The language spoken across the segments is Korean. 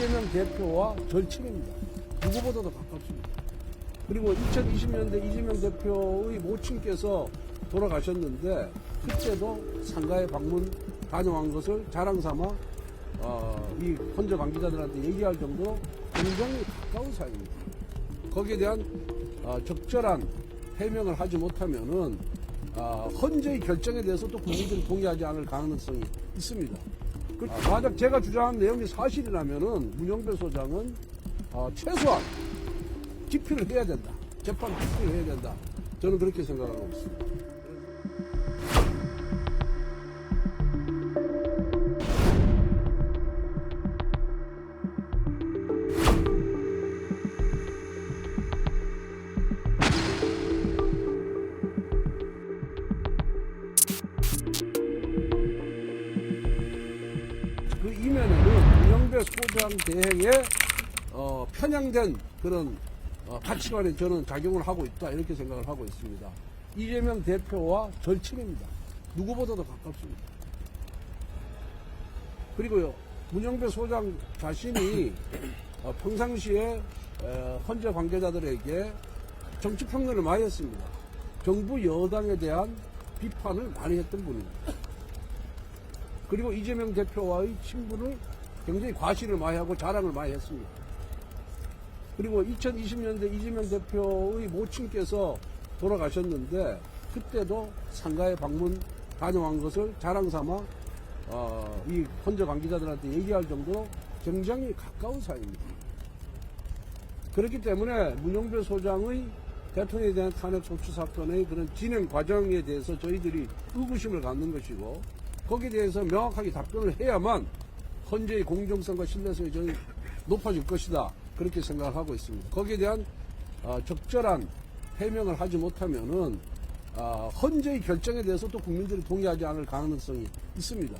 이재명 대표와 절친입니다. 누구보다도 가깝습니다. 그리고 2020년대 이재명 대표의 모친께서 돌아가셨는데 그때도 상가에 방문 다녀온 것을 자랑삼아 이 헌재 관계자들한테 얘기할 정도로 굉장히 가까운 사이입니다. 거기에 대한 적절한 해명을 하지 못하면은 헌재의 결정에 대해서 또 국민들이 동의하지 않을 가능성이 있습니다. 만약 제가 주장한 내용이 사실이라면은 문영배 소장은 최소한 기피를 해야 된다. 재판 기피를 해야 된다. 저는 그렇게 생각하고 있습니다. 그 이면에는 문영배 소장 대행에 편향된 그런 가치관에 저는 작용을 하고 있다 이렇게 생각을 하고 있습니다. 이재명 대표와 절친입니다. 누구보다도 가깝습니다. 그리고요 문영배 소장 자신이 평상시에 헌재 관계자들에게 정치 평론을 많이 했습니다. 정부 여당에 대한 비판을 많이 했던 분입니다. 그리고 이재명 대표와의 친분을 굉장히 과시를 많이 하고 자랑을 많이 했습니다. 그리고 2020년대 이재명 대표의 모친께서 돌아가셨는데 그때도 상가에 방문 다녀온 것을 자랑삼아 이 헌재 관계자들한테 얘기할 정도로 굉장히 가까운 사이입니다. 그렇기 때문에 문영배 소장의 대통령에 대한 탄핵 소추 사건의 그런 진행 과정에 대해서 저희들이 의구심을 갖는 것이고 거기에 대해서 명확하게 답변을 해야만 헌재의 공정성과 신뢰성이 저는 높아질 것이다. 그렇게 생각을 하고 있습니다. 거기에 대한 적절한 해명을 하지 못하면은 헌재의 결정에 대해서 또 국민들이 동의하지 않을 가능성이 있습니다.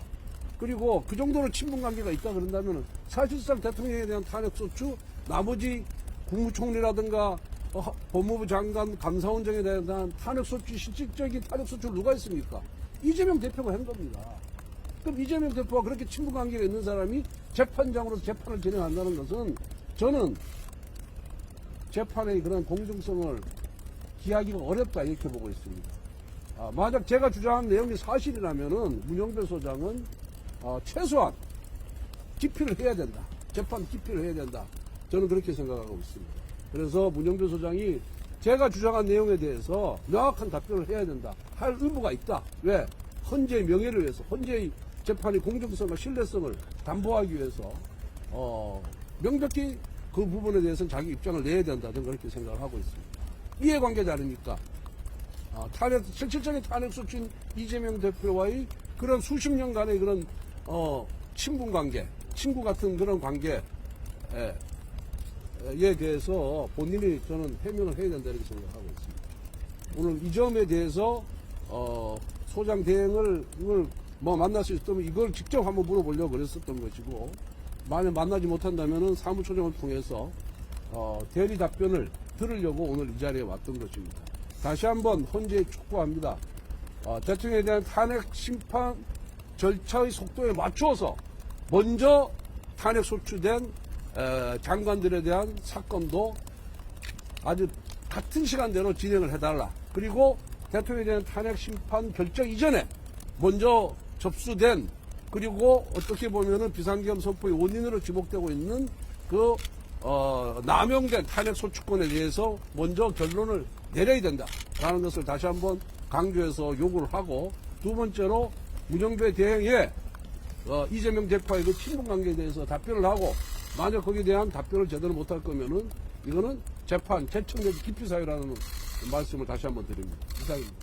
그리고 그 정도로 친분 관계가 있다 그런다면은 사실상 대통령에 대한 탄핵 소추 나머지 국무총리라든가 법무부 장관 감사원장에 대한 탄핵 소추 실질적인 탄핵 소추를 누가 했습니까? 이재명 대표가 한 겁니다. 그럼 이재명 대표와 그렇게 친분 관계가 있는 사람이 재판장으로 재판을 진행한다는 것은 저는 재판의 그런 공정성을 기하기가 어렵다 이렇게 보고 있습니다. 만약 제가 주장한 내용이 사실이라면은 문영배 소장은 최소한 기피를 해야 된다. 재판 기피를 해야 된다. 저는 그렇게 생각하고 있습니다. 그래서 문영배 소장이 제가 주장한 내용에 대해서 명확한 답변을 해야 된다. 할 의무가 있다. 왜? 헌재의 명예를 위해서, 헌재의 재판의 공정성과 신뢰성을 담보하기 위해서 명백히 그 부분에 대해서는 자기 입장을 내야 된다. 저는 그렇게 생각을 하고 있습니다. 이해관계자니까 실질적인 탄핵 소추인 이재명 대표와의 그런 수십 년간의 그런 친분 관계, 친구 같은 그런 관계에 대해서 본인이 저는 해명을 해야 된다 이렇게 생각하고 있습니다. 오늘 이 점에 대해서 소장 대행을 만날 수 있다면 이걸 직접 한번 물어보려고 그랬었던 것이고 만약 만나지 못한다면은 사무처장을 통해서 대리 답변을 들으려고 오늘 이 자리에 왔던 것입니다. 다시 한번 헌재에 촉구합니다. 대통령에 대한 탄핵 심판 절차의 속도에 맞추어서 먼저 탄핵 소추된 장관들에 대한 사건도 아주 같은 시간대로 진행을 해달라. 그리고 대통령에 대한 탄핵 심판 결정 이전에 먼저 접수된 그리고 어떻게 보면은 비상계엄 선포의 원인으로 지목되고 있는 그 남용된 탄핵 소추권에 대해서 먼저 결론을 내려야 된다라는 것을 다시 한번 강조해서 요구를 하고 두 번째로 문영배 대행의 이재명 대표와의 그 친분 관계에 대해서 답변을 하고 만약 거기에 대한 답변을 제대로 못할 거면은 이거는 재판, 재청 내지 기피 사유라는 말씀을 다시 한번 드립니다. 이상입니다.